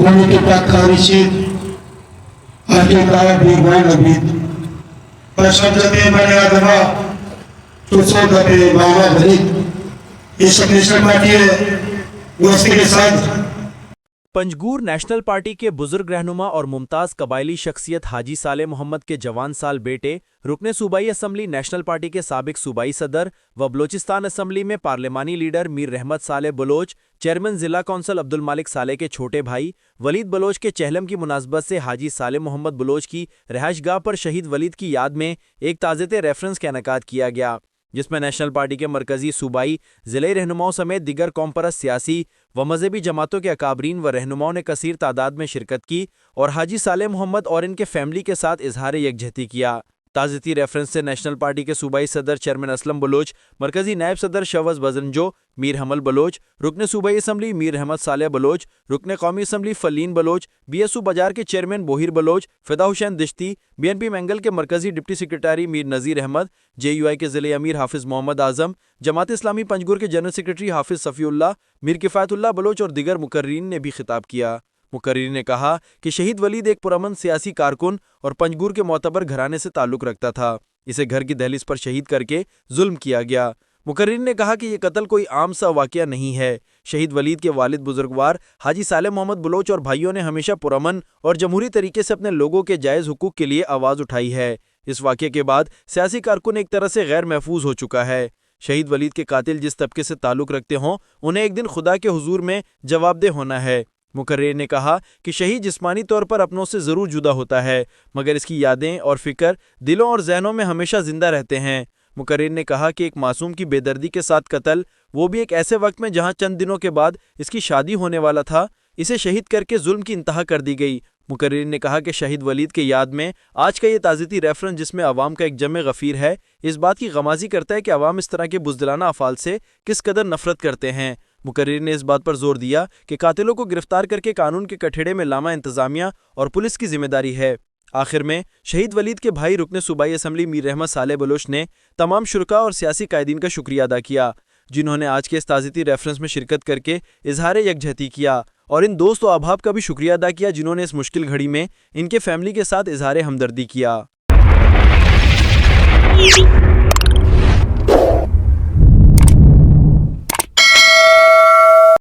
memleket kardeşi hakikaten bir Nabi Paşamzade bane adama tutsoda pe Baba Balik इस national party है वो इसके साथ पंजगूर नेशनल पार्टी के बुजुर्ग रहनुमा और मुमताज़ कबायली शख्सियत हाजी साले मोहम्मद के जवान साल बेटे रुकने सूबाई असम्बली नेशनल पार्टी के साबिक सूबाई सदर व बलोचिस्तान असम्बली में पार्लिमानी लीडर मीर रहमत साले बलोच, चेयरमैन जिला कौंसल अब्दुल मालिक साले के छोटे भाई वलीद बलोच के चहलम की मुनासबत से हाजी साले मोहम्मद बलोच की रहायशगाह पर शहीद वलीद की याद में एक ताज़े रेफरेंस का इनेकाद किया गया, जिसमें नेशनल पार्टी के मरकजी सूबाई ज़िले रहनुमाओं समेत दिगर कौम परस्त सियासी व मजहबी जमातों के अकाबरीन व रहनुमाओं ने कसीर तादाद में शिरकत की और हाजी साले मोहम्मद और इनके फैमिली के साथ इजहार यकजहती किया। ताज़ती रेफरेंस से नेशनल पार्टी के सूबाई सदर चेयरमैन असलम बलोच, मरकजी नायब सदर शवज बजरंजो, मीर हमल बलोच, रुकने सूबाई असम्बली मीर रहमत साले बलोच, रुकने कौमी असम्बली फलीन बलोच, BSU बाजार के चेयरमैन बोहिर बलोच, फिदा हुसैन दिश्ती, BNP मैंगल के मरकजी डिप्टी सेक्रेटरी मीर नज़ीर अहमद, JUI के ज़िले अमीर हाफिज़ मोहम्मद आज़म, जमात इस्लामी पंजगुर के जनरल सेक्रेटरी हाफिज़ सफ़ीउल्लाह, मीर किफ़ायतुल्लाह बलोच और दिगर मुकर्रीन ने भी खिताब किया। मुकर्रीन ने कहा कि शहीद वलीद एक पुरअमन सियासी कारकुन और पंजगूर के मोतबर घराने से ताल्लुक़ रखता था। इसे घर की दहलीज पर शहीद करके जुल्म किया गया। मुकर्रीन ने कहा कि यह कत्ल कोई आम सा वाक़या नहीं है। शहीद वलीद के वालिद बुजुर्गवार हाजी साले मोहम्मद बलोच और भाइयों ने हमेशा पुरअमन और जमहूरी तरीके से अपने लोगों के जायज़ हुकूक के लिए आवाज़ उठाई है। इस वाक़े के बाद सियासी कारकुन एक तरह से गैर महफूज हो चुका है। शहीद वलीद के कातिल जिस तबके से ताल्लुक़ रखते हों, उन्हें एक दिन खुदा के हुजूर में जवाबदेह होना है। मुकर्रीर ने कहा कि शहीद जिस्मानी तौर पर अपनों से ज़रूर जुदा होता है, मगर इसकी यादें और फ़िक्र दिलों और जहनों में हमेशा ज़िंदा रहते हैं। मुकर्रीर ने कहा कि एक मासूम की बेदर्दी के साथ कत्ल, वो भी एक ऐसे वक्त में जहां चंद दिनों के बाद इसकी शादी होने वाला था, इसे शहीद करके जुल्म की इंतहा कर दी गई। मुकर्रीर ने कहा कि शहीद वलीद के याद में आज का ये ताज़ती रेफरेंस जिसमें अवाम का एक जमे गफ़ीर है, इस बात की गमाज़ी करता है कि अवाम इस तरह के बुज़दिलाना अफ़ाल से किस कदर नफ़रत करते हैं। मुकर्रीर ने इस बात पर जोर दिया कि कातिलों को गिरफ्तार करके कानून के कठेड़े में लाना इंतज़ामिया और पुलिस की जिम्मेदारी है। आखिर में शहीद वलीद के भाई रुकने सूबाई असम्बली मीर रहमत साले बलोच ने तमाम शुरका और सियासी कायदीन का शुक्रिया अदा किया, जिन्होंने आज के इस ताज़ती रेफरेंस में शिरकत करके इजहार यकजहती किया, और इन दोस्त व अहबाब का भी शुक्रिया अदा किया जिन्होंने इस मुश्किल घड़ी में इनके फैमिली के साथ इजहार हमदर्दी किया।